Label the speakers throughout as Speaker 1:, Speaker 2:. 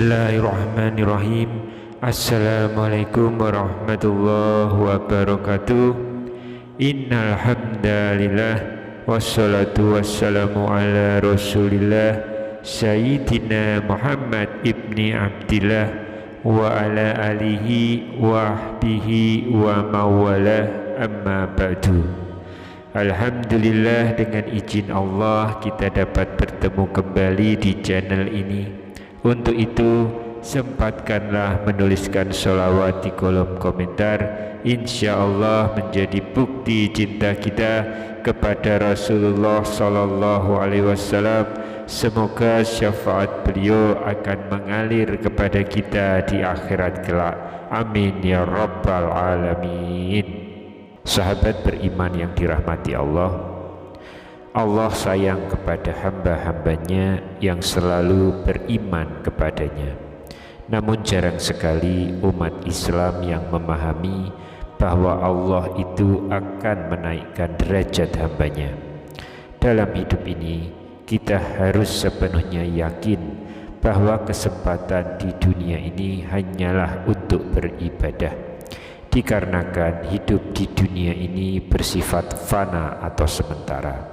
Speaker 1: Bismillahirrahmanirrahim. Assalamualaikum warahmatullahi wabarakatuh. Innal hamdalillah wassalatu wassalamu ala Rasulillah Sayyidina Muhammad ibni Abdillah wa ala alihi wa ahbihi wa mawalah, amma ba'du. Alhamdulillah, dengan izin Allah kita dapat bertemu kembali di channel ini. Untuk itu sempatkanlah menuliskan sholawat di kolom komentar. Insya Allah menjadi bukti cinta kita kepada Rasulullah Sallallahu Alaihi Wasallam. Semoga syafaat beliau akan mengalir kepada kita di akhirat kelak. Amin ya rabbal alamin. Sahabat beriman yang dirahmati Allah, Allah sayang kepada hamba-hambanya yang selalu beriman kepadanya. Namun jarang sekali umat Islam yang memahami bahwa Allah itu akan menaikkan derajat hambanya. Dalam hidup ini kita harus sepenuhnya yakin bahwa kesempatan di dunia ini hanyalah untuk beribadah, dikarenakan hidup di dunia ini bersifat fana atau sementara.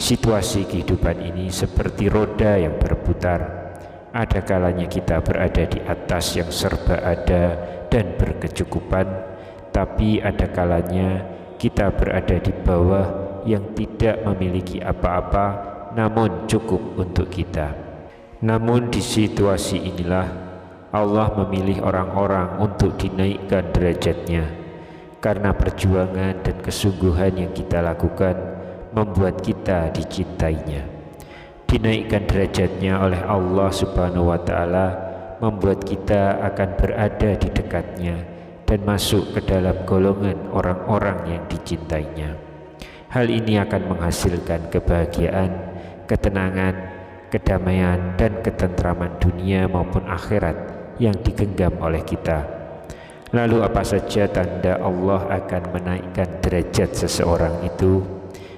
Speaker 1: Situasi kehidupan ini seperti roda yang berputar. Ada kalanya kita berada di atas yang serba ada dan berkecukupan, tapi ada kalanya kita berada di bawah yang tidak memiliki apa-apa namun cukup untuk kita. Namun di situasi inilah Allah memilih orang-orang untuk dinaikkan derajatnya, karena perjuangan dan kesungguhan yang kita lakukan membuat kita dicintainya. Dinaikkan derajatnya oleh Allah Subhanahu wa Ta'ala membuat kita akan berada di dekatnya dan masuk ke dalam golongan orang-orang yang dicintainya. Hal ini akan menghasilkan kebahagiaan, ketenangan, kedamaian, dan ketentraman dunia maupun akhirat yang digenggam oleh kita. Lalu apa saja tanda Allah akan menaikkan derajat seseorang itu?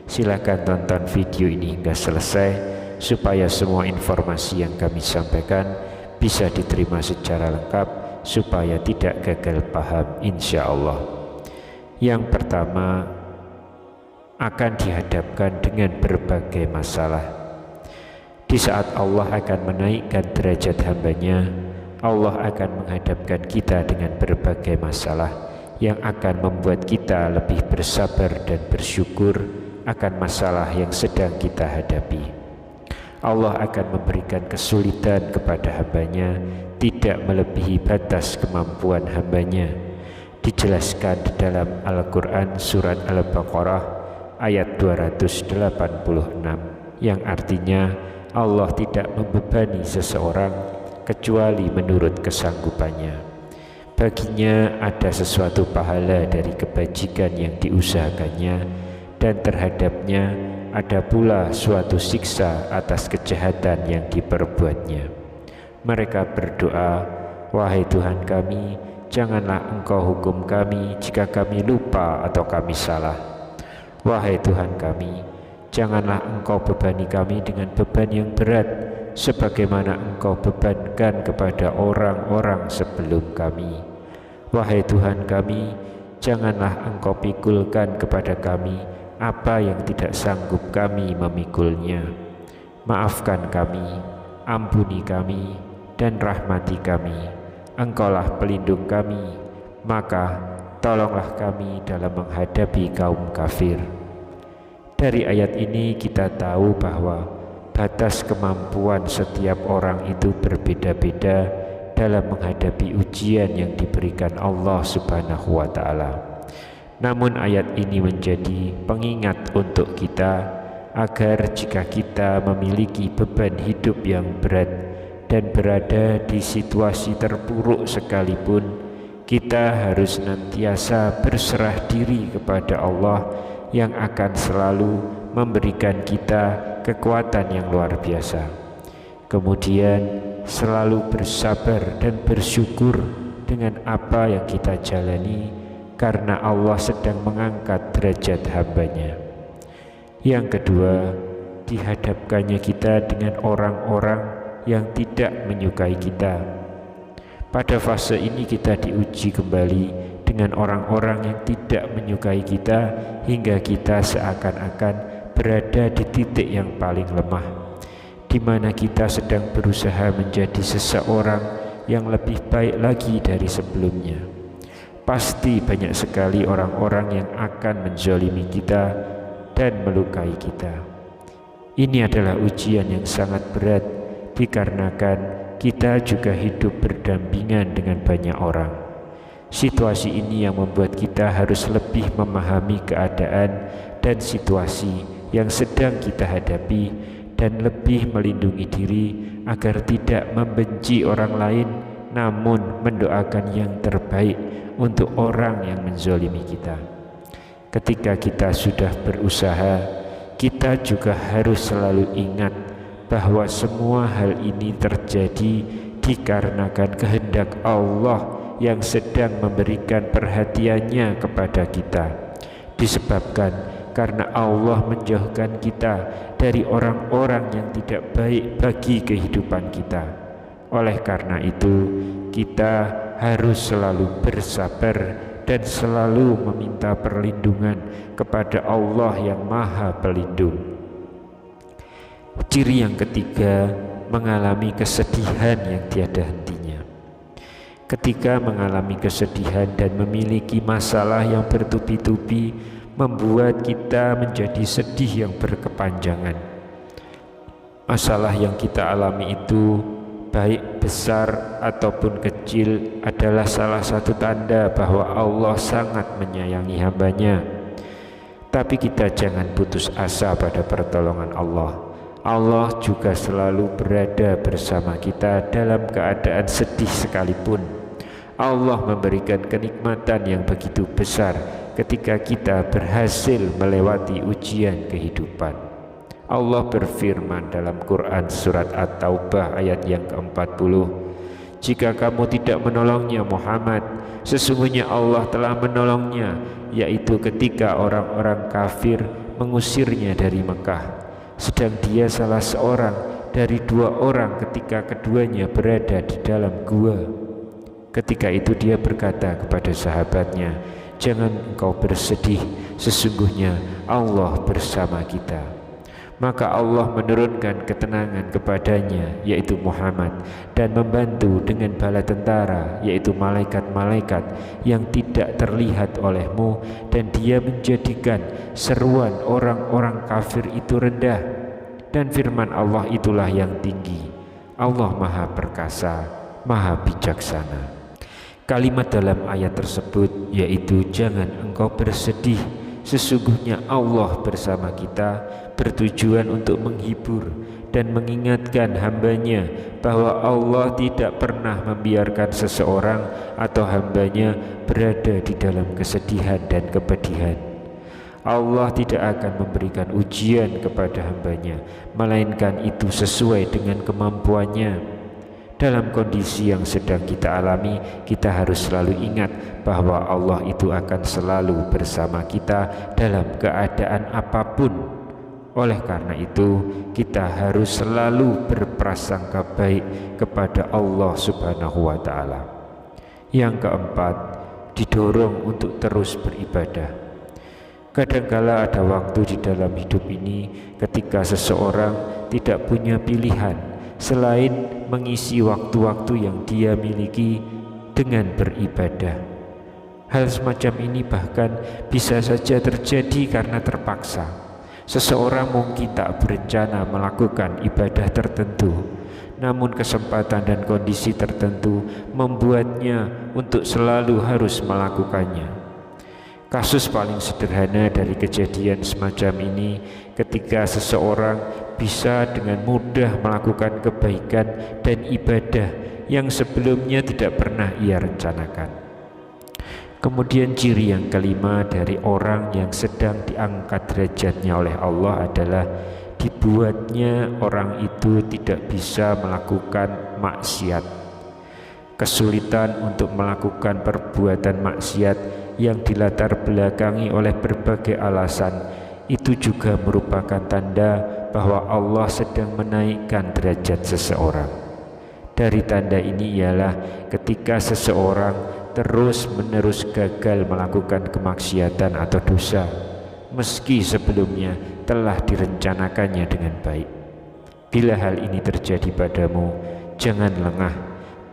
Speaker 1: Silakan tonton video ini hingga selesai supaya semua informasi yang kami sampaikan bisa diterima secara lengkap, supaya tidak gagal paham insya Allah. Yang pertama, akan dihadapkan dengan berbagai masalah. Di saat Allah akan menaikkan derajat hambanya, Allah akan menghadapkan kita dengan berbagai masalah yang akan membuat kita lebih bersabar dan bersyukur akan masalah yang sedang kita hadapi. Allah akan memberikan kesulitan kepada hambanya, tidak melebihi batas kemampuan hambanya. Dijelaskan di dalam Al-Quran surat Al-Baqarah ayat 286, yang artinya Allah tidak membebani seseorang kecuali menurut kesanggupannya. Baginya ada sesuatu pahala dari kebajikan yang diusahakannya, dan terhadapnya ada pula suatu siksa atas kejahatan yang diperbuatnya. Mereka berdoa, "Wahai Tuhan kami, janganlah Engkau hukum kami jika kami lupa atau kami salah. Wahai Tuhan kami, janganlah Engkau bebani kami dengan beban yang berat, sebagaimana Engkau bebankan kepada orang-orang sebelum kami. Wahai Tuhan kami, janganlah Engkau pikulkan kepada kami apa yang tidak sanggup kami memikulnya. Maafkan kami, ampuni kami, dan rahmati kami. Engkaulah pelindung kami, maka tolonglah kami dalam menghadapi kaum kafir." Dari ayat ini kita tahu bahwa batas kemampuan setiap orang itu berbeda-beda dalam menghadapi ujian yang diberikan Allah Subhanahu wa Ta'ala. Namun ayat ini menjadi pengingat untuk kita agar jika kita memiliki beban hidup yang berat dan berada di situasi terpuruk sekalipun, kita harus senantiasa berserah diri kepada Allah yang akan selalu memberikan kita kekuatan yang luar biasa. Kemudian selalu bersabar dan bersyukur dengan apa yang kita jalani, karena Allah sedang mengangkat derajat hambanya. Yang kedua, dihadapkannya kita dengan orang-orang yang tidak menyukai kita. Pada fase ini kita diuji kembali dengan orang-orang yang tidak menyukai kita hingga kita seakan-akan berada di titik yang paling lemah, di mana kita sedang berusaha menjadi seseorang yang lebih baik lagi dari sebelumnya. Pasti banyak sekali orang-orang yang akan menzalimi kita dan melukai kita. Ini adalah ujian yang sangat berat dikarenakan kita juga hidup berdampingan dengan banyak orang. Situasi ini yang membuat kita harus lebih memahami keadaan dan situasi yang sedang kita hadapi dan lebih melindungi diri agar tidak membenci orang lain, namun mendoakan yang terbaik untuk orang yang menzalimi kita. Ketika kita sudah berusaha, kita juga harus selalu ingat bahwa semua hal ini terjadi dikarenakan kehendak Allah yang sedang memberikan perhatiannya kepada kita, disebabkan karena Allah menjauhkan kita dari orang-orang yang tidak baik bagi kehidupan kita. Oleh karena itu, kita harus selalu bersabar dan selalu meminta perlindungan kepada Allah yang Maha Pelindung. Ciri yang ketiga, mengalami kesedihan yang tiada hentinya. Ketika mengalami kesedihan dan memiliki masalah yang bertubi-tubi, membuat kita menjadi sedih yang berkepanjangan. Masalah yang kita alami itu, baik besar ataupun kecil, adalah salah satu tanda bahwa Allah sangat menyayangi hambanya. Tapi kita jangan putus asa pada pertolongan Allah. Allah juga selalu berada bersama kita dalam keadaan sedih sekalipun. Allah memberikan kenikmatan yang begitu besar ketika kita berhasil melewati ujian kehidupan. Allah berfirman dalam Quran surat At-Taubah ayat yang ke-40, "Jika kamu tidak menolongnya Muhammad, sesungguhnya Allah telah menolongnya, yaitu ketika orang-orang kafir mengusirnya dari Mekah. Sedang dia salah seorang dari 2 orang ketika keduanya berada di dalam gua. Ketika itu dia berkata kepada sahabatnya, 'Jangan engkau bersedih, sesungguhnya Allah bersama kita.' Maka Allah menurunkan ketenangan kepadanya, yaitu Muhammad, dan membantu dengan bala tentara, yaitu malaikat-malaikat yang tidak terlihat olehmu, dan dia menjadikan seruan orang-orang kafir itu rendah. Dan firman Allah itulah yang tinggi. Allah Maha Perkasa, Maha Bijaksana." Kalimat dalam ayat tersebut yaitu "jangan engkau bersedih, sesungguhnya Allah bersama kita," bertujuan untuk menghibur dan mengingatkan hambanya bahwa Allah tidak pernah membiarkan seseorang atau hambanya berada di dalam kesedihan dan kepedihan. Allah tidak akan memberikan ujian kepada hambanya, melainkan itu sesuai dengan kemampuannya. Dalam kondisi yang sedang kita alami, kita harus selalu ingat bahwa Allah itu akan selalu bersama kita dalam keadaan apapun. Oleh karena itu, kita harus selalu berprasangka baik kepada Allah Subhanahu wa Ta'ala. Yang keempat, didorong untuk terus beribadah. Kadangkala ada waktu di dalam hidup ini ketika seseorang tidak punya pilihan selain mengisi waktu-waktu yang dia miliki dengan beribadah. Hal semacam ini bahkan bisa saja terjadi karena terpaksa. Seseorang mungkin tak berencana melakukan ibadah tertentu, namun kesempatan dan kondisi tertentu membuatnya untuk selalu harus melakukannya. Kasus paling sederhana dari kejadian semacam ini ketika seseorang bisa dengan mudah melakukan kebaikan dan ibadah yang sebelumnya tidak pernah ia rencanakan. Kemudian ciri yang kelima dari orang yang sedang diangkat derajatnya oleh Allah adalah dibuatnya orang itu tidak bisa melakukan maksiat. Kesulitan untuk melakukan perbuatan maksiat yang dilatar belakangi oleh berbagai alasan itu juga merupakan tanda bahwa Allah sedang menaikkan derajat seseorang. Dari tanda ini ialah ketika seseorang terus-menerus gagal melakukan kemaksiatan atau dosa, meski sebelumnya telah direncanakannya dengan baik. Bila hal ini terjadi padamu, jangan lengah,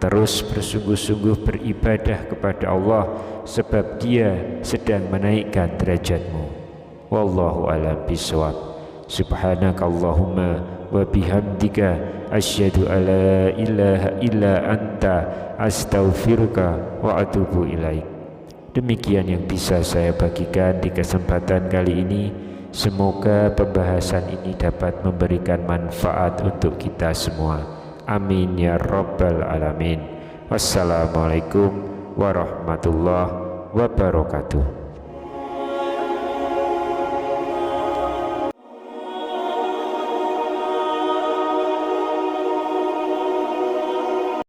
Speaker 1: terus bersungguh-sungguh beribadah kepada Allah, sebab Dia sedang menaikkan derajatmu. Wallahu a'lam bishawab. Subhanakallahumma wa bihamdika asyhadu alla ilaha illa anta astaghfiruka wa atubu ilaik. Demikian yang bisa saya bagikan di kesempatan kali ini. Semoga pembahasan ini dapat memberikan manfaat untuk kita semua. Amin ya rabbal alamin. Wassalamualaikum warahmatullahi wabarakatuh.